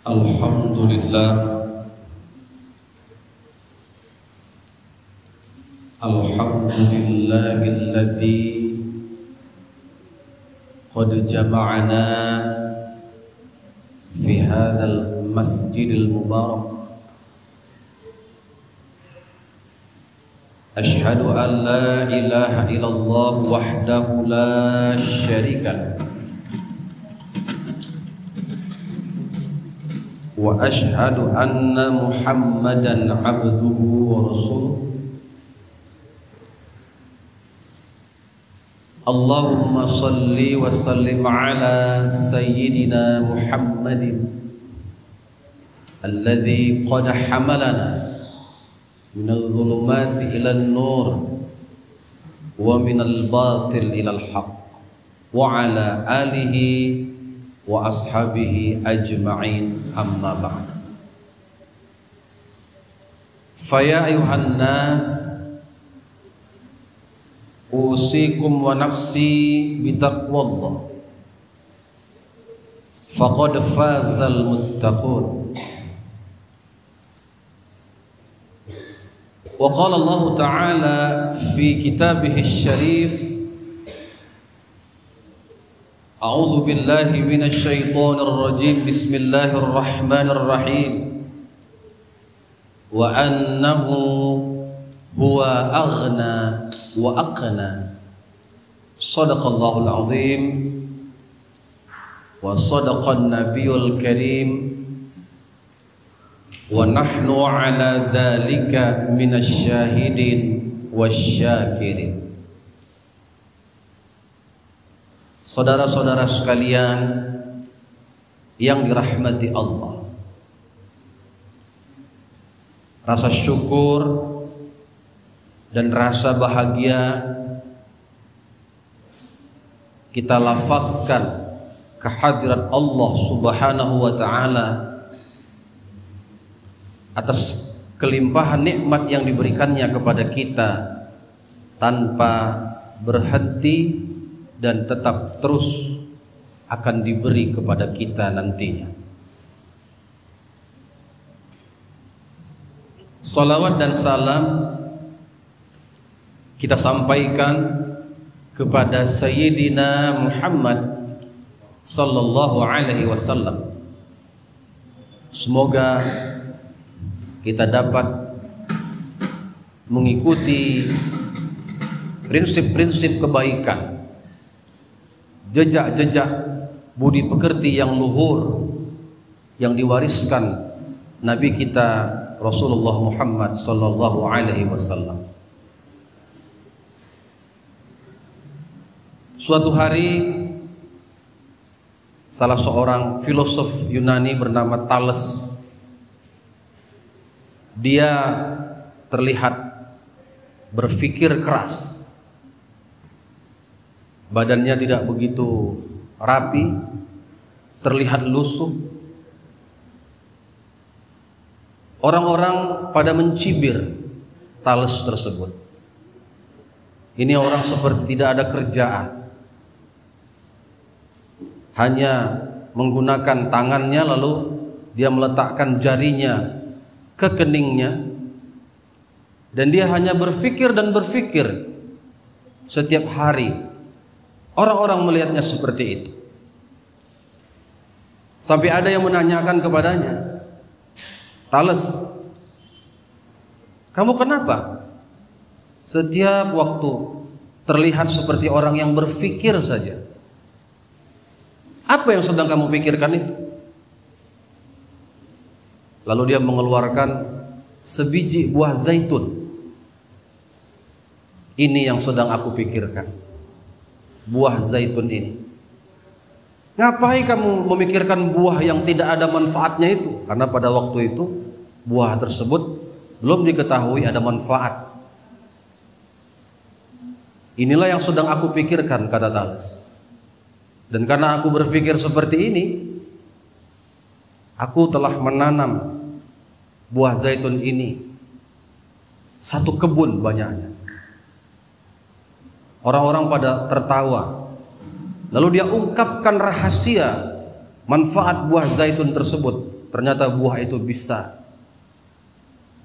Alhamdulillah, alhamdulillahilladzi qad jama'ana fi hadzal masjidil mubarak. Ashhadu an la ilaha illallah wahdahu la syarika lah, wa ashhadu anna Muhammadan abduhu wa rasuluh. Allahumma salli wa sallim ala sayyidina Muhammadin alladhi qad hamalana minal zulumati ilal nur wa minal batil ilal haq wa ala alihi wa ashabihi ajma'in, amma ba'd. Faya ayuhan nas, usikum wa nafsi bitaqwallah, faqad fazal muttaqun. Wa qala Allah Ta'ala fi kitabih syarif, a'udzu billahi minasy syaithanir rajim, bismillahir rahim, wa annahu huwa aghna wa aqna. Shadaqallahul azim wa sadaqan nabiyul karim wa nahnu ala dzalika minasy syahidin wasyakirin. Saudara-saudara sekalian yang dirahmati Allah, rasa syukur dan rasa bahagia kita lafazkan kehadirat Allah Subhanahu wa ta'ala atas kelimpahan nikmat yang diberikannya kepada kita tanpa berhenti dan tetap terus akan diberi kepada kita nantinya. Salawat dan salam kita sampaikan kepada Sayyidina Muhammad sallallahu alaihi wasallam. Semoga kita dapat mengikuti prinsip-prinsip kebaikan, jejak-jejak budi pekerti yang luhur yang diwariskan Nabi kita Rasulullah Muhammad sallallahu alaihi wasallam. Suatu hari salah seorang filosof Yunani bernama Thales, dia terlihat berpikir keras, badannya tidak begitu rapi, terlihat lusuh. Orang-orang pada mencibir Thales tersebut. Ini orang seperti tidak ada kerjaan, hanya menggunakan tangannya lalu dia meletakkan jarinya ke keningnya, dan dia hanya berpikir dan berpikir setiap hari. Orang-orang melihatnya seperti itu, sampai ada yang menanyakan kepadanya, Thales, kamu kenapa setiap waktu terlihat seperti orang yang berpikir saja? Apa yang sedang kamu pikirkan itu? Lalu dia mengeluarkan sebiji buah zaitun. Ini yang sedang aku pikirkan, buah zaitun ini. Ngapain kamu memikirkan buah yang tidak ada manfaatnya itu? Karena pada waktu itu buah tersebut belum diketahui ada manfaat. Inilah yang sedang aku pikirkan, kata Thales. Dan karena aku berpikir seperti ini, aku telah menanam buah zaitun ini, satu kebun banyaknya. Orang-orang pada tertawa. Lalu dia ungkapkan rahasia manfaat buah zaitun tersebut ternyata buah itu bisa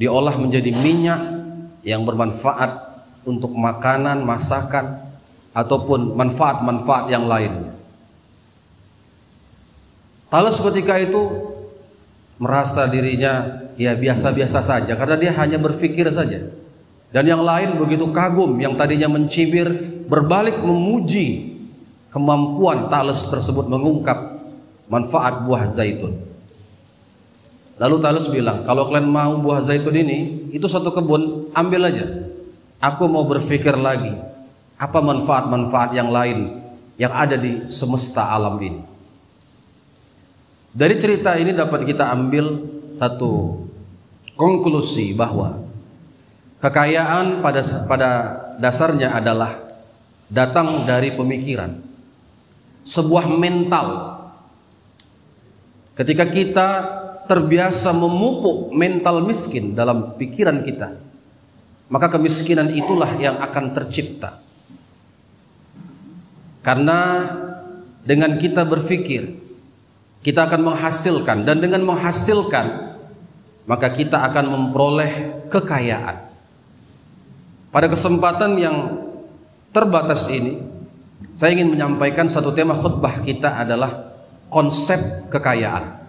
diolah menjadi minyak yang bermanfaat untuk makanan, masakan, ataupun manfaat-manfaat yang lainnya. Thales ketika itu merasa dirinya ya biasa-biasa saja karena dia hanya berpikir saja. Dan yang lain begitu kagum, yang tadinya mencibir berbalik memuji kemampuan Thales tersebut mengungkap manfaat buah zaitun. Lalu Thales bilang, kalau kalian mau buah zaitun ini, itu satu kebun, ambil aja. Aku mau berpikir lagi, apa manfaat-manfaat yang lain yang ada di semesta alam ini. Dari cerita ini dapat kita ambil satu konklusi bahwa kekayaan pada dasarnya adalah datang dari pemikiran, sebuah mental. Ketika kita terbiasa memupuk mental miskin dalam pikiran kita, maka kemiskinan itulah yang akan tercipta. Karena dengan kita berpikir, kita akan menghasilkan, dan dengan menghasilkan, maka kita akan memperoleh kekayaan. Pada kesempatan yang terbatas ini, saya ingin menyampaikan satu tema khutbah kita adalah konsep kekayaan.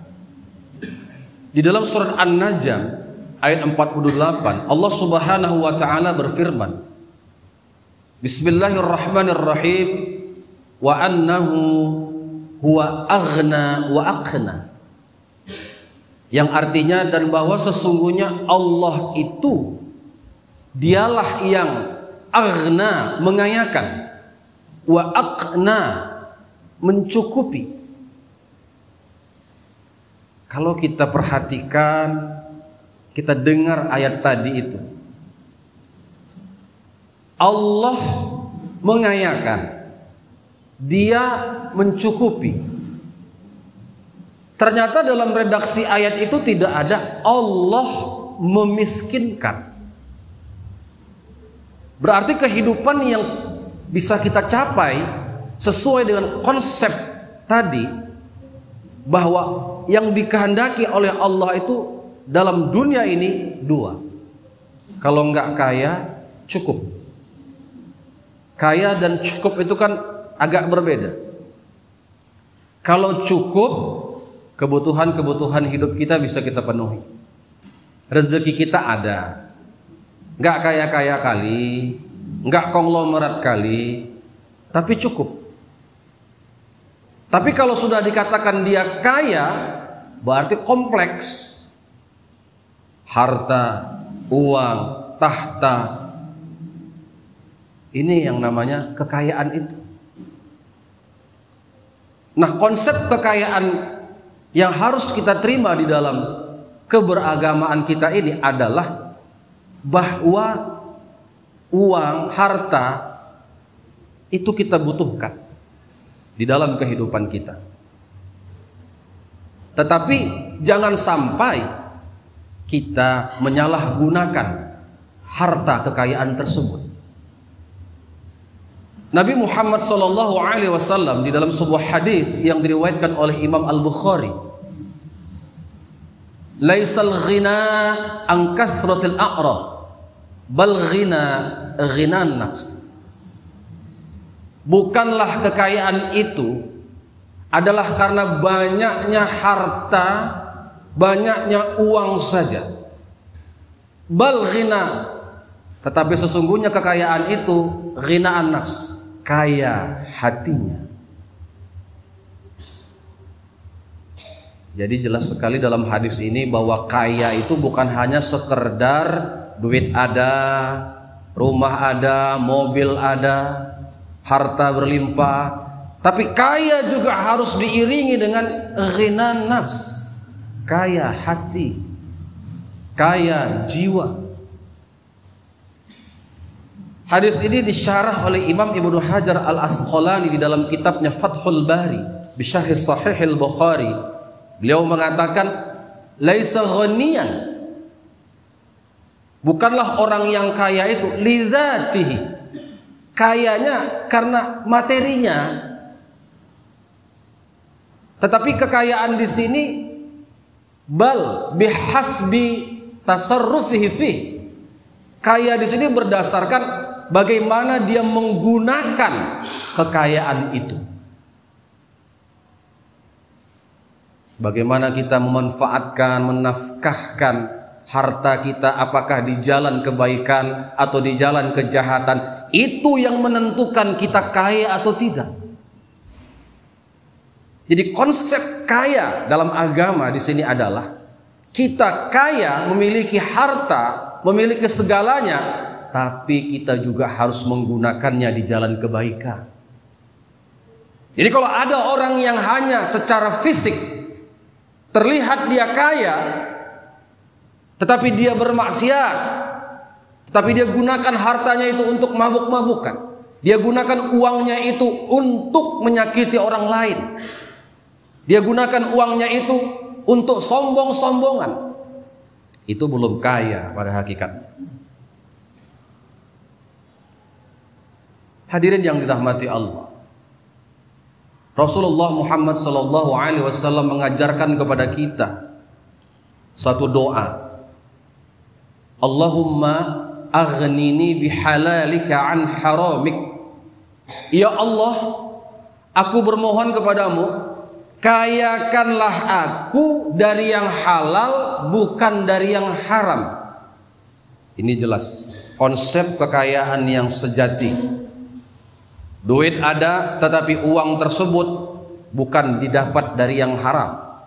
Di dalam surat An-Najm ayat 48, Allah Subhanahu wa taala berfirman, Bismillahirrahmanirrahim, wa annahu huwa aghna wa aqna. Yang artinya, dan bahwa sesungguhnya Allah itu dialah yang aghna, mengayakan, wa aqna, mencukupi. Kalau kita perhatikan, kita dengar ayat tadi itu, Allah mengayakan, Dia mencukupi. Ternyata dalam redaksi ayat itu tidak ada Allah memiskinkan. Berarti kehidupan yang bisa kita capai sesuai dengan konsep tadi, bahwa yang dikehendaki oleh Allah itu dalam dunia ini dua. Kalau enggak kaya, cukup. Kaya dan cukup itu kan agak berbeda. Kalau cukup, kebutuhan-kebutuhan hidup kita bisa kita penuhi. Rezeki kita ada. Enggak kaya-kaya kali, enggak konglomerat kali, tapi cukup. Tapi kalau sudah dikatakan dia kaya, berarti kompleks. Harta, uang, tahta. Ini yang namanya kekayaan itu. Nah, konsep kekayaan yang harus kita terima di dalam keberagamaan kita ini adalah bahwa uang, harta itu kita butuhkan di dalam kehidupan kita. Tetapi jangan sampai kita menyalahgunakan harta kekayaan tersebut. Nabi Muhammad SAW di dalam sebuah hadis yang diriwayatkan oleh Imam Al-Bukhari, "Laisal ghina an kathratil a'rad, bal ghinan nafs." Bukanlah kekayaan itu adalah karena banyaknya harta, banyaknya uang saja. Bal ghina, tetapi sesungguhnya kekayaan itu ghinaan nafs, kaya hatinya. Jadi jelas sekali dalam hadis ini bahwa kaya itu bukan hanya sekedar duit ada, rumah ada, mobil ada, harta berlimpah, tapi kaya juga harus diiringi dengan ghinan nafs, kaya hati, kaya jiwa. Hadis ini disyarah oleh Imam Ibnu Hajar Al-Asqalani di dalam kitabnya Fathul Bari bi Syarh Sahih Al-Bukhari. Beliau mengatakan, laisa ghaniyan, bukanlah orang yang kaya itu lidzatihi, kayanya karena materinya. Tetapi kekayaan di sini bal bihasbi tasarrufihi fi. Kaya di sini berdasarkan bagaimana dia menggunakan kekayaan itu. Bagaimana kita memanfaatkan, menafkahkan harta kita, apakah di jalan kebaikan atau di jalan kejahatan, itu yang menentukan kita kaya atau tidak. Jadi konsep kaya dalam agama di sini adalah kita kaya, memiliki harta, memiliki segalanya, tapi kita juga harus menggunakannya di jalan kebaikan. Jadi kalau ada orang yang hanya secara fisik terlihat dia kaya, tetapi dia bermaksiat, tetapi dia gunakan hartanya itu untuk mabuk-mabukan, dia gunakan uangnya itu untuk menyakiti orang lain, dia gunakan uangnya itu untuk sombong-sombongan, itu belum kaya pada hakikatnya. Hadirin yang dirahmati Allah, Rasulullah Muhammad SAW mengajarkan kepada kita satu doa. Allahumma aghnini bihalalika an haramik. Ya Allah, aku bermohon kepadamu, kayakanlah aku dari yang halal, bukan dari yang haram. Ini jelas konsep kekayaan yang sejati. Duit ada, tetapi uang tersebut bukan didapat dari yang haram.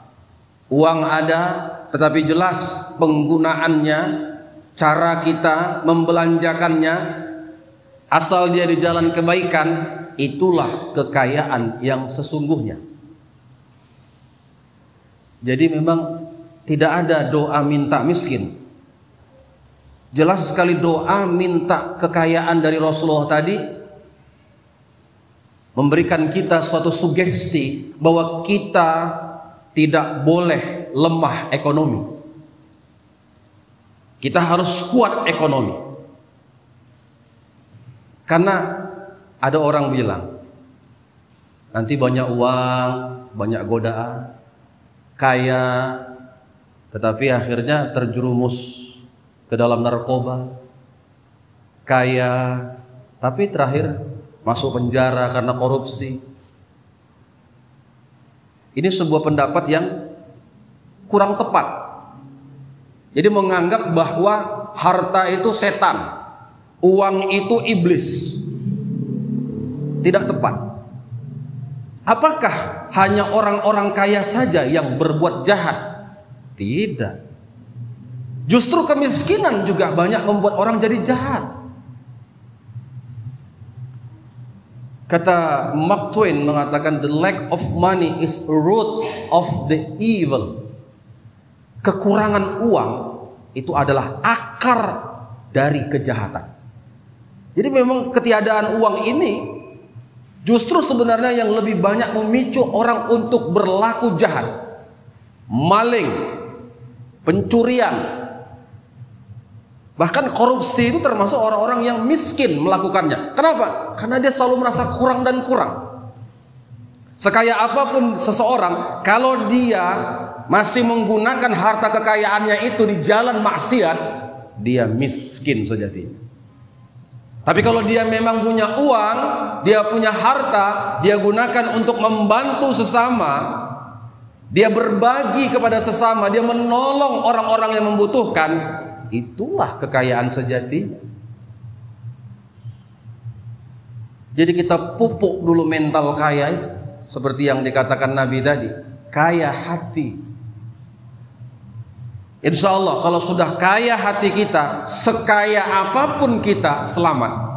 Uang ada, tetapi jelas penggunaannya, cara kita membelanjakannya, asal dia di jalan kebaikan, itulah kekayaan yang sesungguhnya. Jadi memang tidak ada doa minta miskin. Jelas sekali doa minta kekayaan dari Rasulullah tadi memberikan kita suatu sugesti bahwa kita tidak boleh lemah ekonomi. Kita harus kuat ekonomi. Karena ada orang bilang, nanti banyak uang, banyak godaan, kaya, tetapi akhirnya terjerumus ke dalam narkoba. Kaya, tapi terakhir masuk penjara karena korupsi. Ini sebuah pendapat yang kurang tepat. Jadi menganggap bahwa harta itu setan, uang itu iblis. Tidak tepat. Apakah hanya orang-orang kaya saja yang berbuat jahat? Tidak. Justru kemiskinan juga banyak membuat orang jadi jahat. Kata Mark Twain mengatakan, the lack of money is a root of the evil. Kekurangan uang itu adalah akar dari kejahatan. Jadi memang ketiadaan uang ini justru sebenarnya yang lebih banyak memicu orang untuk berlaku jahat. Maling, pencurian, bahkan korupsi itu termasuk orang-orang yang miskin melakukannya. Kenapa? Karena dia selalu merasa kurang dan kurang. Sekaya apapun seseorang, kalau dia masih menggunakan harta kekayaannya itu di jalan maksiat, dia miskin sejatinya. Tapi kalau dia memang punya uang, dia punya harta, dia gunakan untuk membantu sesama, dia berbagi kepada sesama, dia menolong orang-orang yang membutuhkan, itulah kekayaan sejati. Jadi kita pupuk dulu mental kaya itu, seperti yang dikatakan Nabi tadi, kaya hati. Insya Allah kalau sudah kaya hati kita, sekaya apapun kita selamat.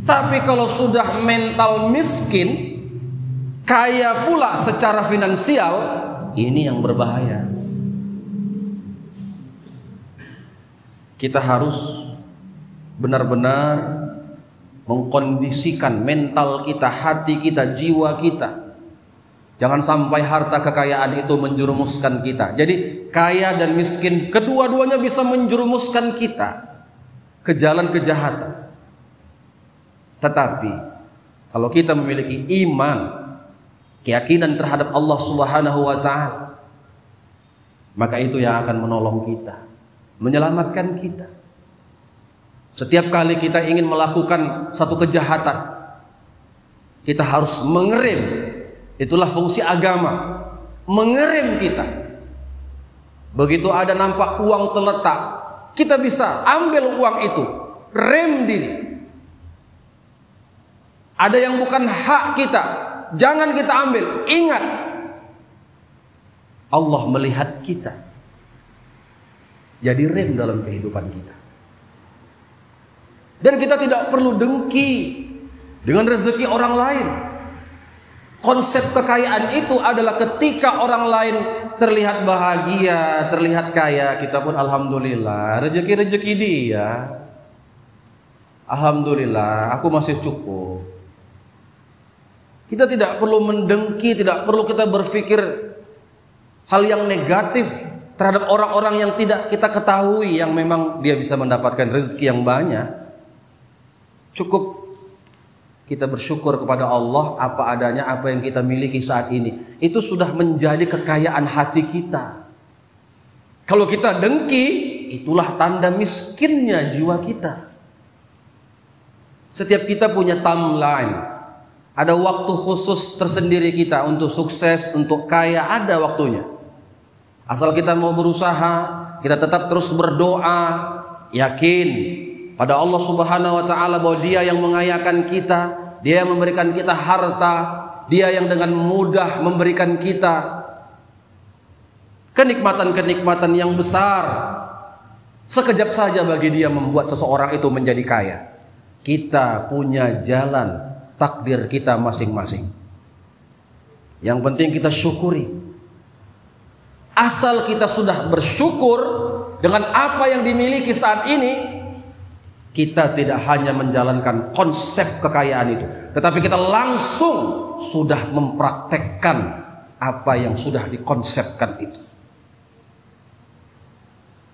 Tapi kalau sudah mental miskin, kaya pula secara finansial, ini yang berbahaya. Kita harus benar-benar mengkondisikan mental kita, hati kita, jiwa kita. Jangan sampai harta kekayaan itu menjerumuskan kita. Jadi kaya dan miskin kedua-duanya bisa menjerumuskan kita ke jalan kejahatan. Tetapi kalau kita memiliki iman, keyakinan terhadap Allah Subhanahu wa taala, maka itu yang akan menolong kita, menyelamatkan kita. Setiap kali kita ingin melakukan satu kejahatan, kita harus mengerem. Itulah fungsi agama, mengerem kita. Begitu ada nampak uang terletak, kita bisa ambil uang itu, rem diri. Ada yang bukan hak kita, jangan kita ambil. Ingat, Allah melihat kita. Jadi rem dalam kehidupan kita. Dan kita tidak perlu dengki dengan rezeki orang lain. Konsep kekayaan itu adalah ketika orang lain terlihat bahagia, terlihat kaya, kita pun alhamdulillah, rezeki-rezeki dia. Alhamdulillah, aku masih cukup. Kita tidak perlu mendengki, tidak perlu kita berpikir hal yang negatif terhadap orang-orang yang tidak kita ketahui, yang memang dia bisa mendapatkan rezeki yang banyak. Cukup kita bersyukur kepada Allah apa adanya, apa yang kita miliki saat ini. Itu sudah menjadi kekayaan hati kita. Kalau kita dengki, itulah tanda miskinnya jiwa kita. Setiap kita punya timeline. Ada waktu khusus tersendiri kita untuk sukses, untuk kaya, ada waktunya. Asal kita mau berusaha, kita tetap terus berdoa, yakin pada Allah Subhanahu wa taala bahwa Dia yang mengayakan kita, Dia yang memberikan kita harta, Dia yang dengan mudah memberikan kita kenikmatan-kenikmatan yang besar. Sekejap saja bagi Dia membuat seseorang itu menjadi kaya. Kita punya jalan takdir kita masing-masing. Yang penting kita syukuri. Asal kita sudah bersyukur dengan apa yang dimiliki saat ini, kita tidak hanya menjalankan konsep kekayaan itu, tetapi kita langsung sudah mempraktekkan apa yang sudah dikonsepkan itu.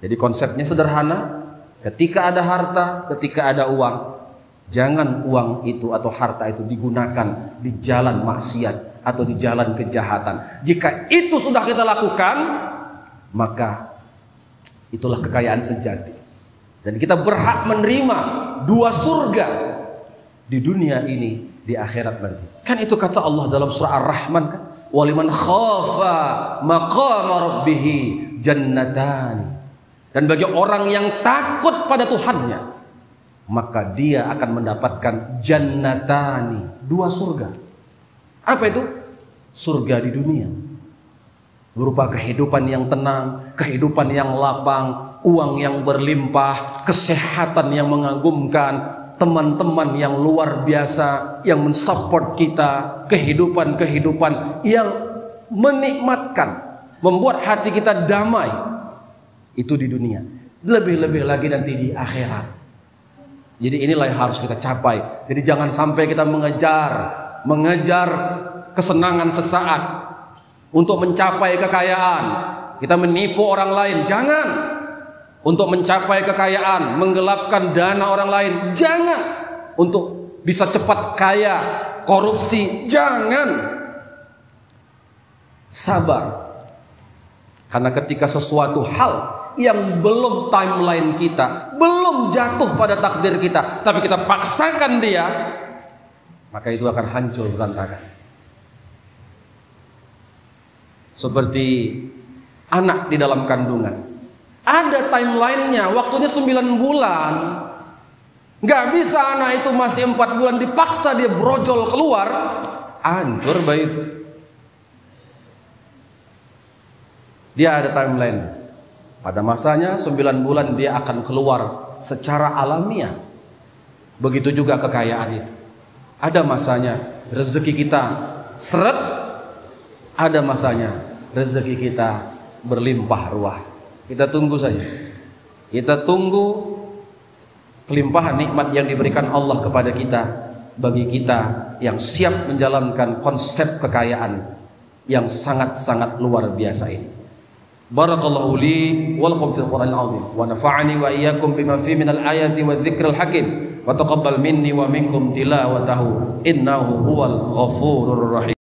Jadi konsepnya sederhana, ketika ada harta, ketika ada uang, jangan uang itu atau harta itu digunakan di jalan maksiat atau di jalan kejahatan. Jika itu sudah kita lakukan, maka itulah kekayaan sejati. Dan kita berhak menerima dua surga di dunia ini, di akhirat nanti. Kan itu kata Allah dalam surah Ar-Rahman kan? Waliman khafa maqama rabbih jannatan. Dan bagi orang yang takut pada Tuhannya, maka dia akan mendapatkan jannatani, dua surga. Apa itu? Surga di dunia. Berupa kehidupan yang tenang, kehidupan yang lapang, uang yang berlimpah, kesehatan yang mengagumkan, teman-teman yang luar biasa yang mensupport kita, kehidupan-kehidupan yang menikmatkan, membuat hati kita damai. Itu di dunia. Lebih-lebih lagi nanti di akhirat. Jadi inilah yang harus kita capai. Jadi jangan sampai kita mengejar kesenangan sesaat untuk mencapai kekayaan. Kita menipu orang lain, jangan. Untuk mencapai kekayaan, menggelapkan dana orang lain, jangan. Untuk bisa cepat kaya, korupsi, jangan. Sabar. Karena ketika sesuatu hal yang belum timeline kita, belum jatuh pada takdir kita, tapi kita paksakan dia, maka itu akan hancur berantakan. Seperti anak di dalam kandungan, ada timelinenya, waktunya 9 bulan. Gak bisa anak itu masih 4 bulan dipaksa dia brojol keluar, hancur bayi itu. Dia ada timeline. Pada masanya 9 bulan dia akan keluar secara alamiah. Begitu juga kekayaan itu. Ada masanya rezeki kita seret, ada masanya rezeki kita berlimpah ruah. Kita tunggu saja. Kita tunggu kelimpahan nikmat yang diberikan Allah kepada kita, bagi kita yang siap menjalankan konsep kekayaan yang sangat-sangat luar biasa ini. Barakallahu li wa lakum fil Qur'anil azim wa nafa'ani wa iyyakum bima fihi minal ayati wadh-dhikril hakim wa taqabbal minni wa minkum tilawatahu innahu huwal ghafurur rahim.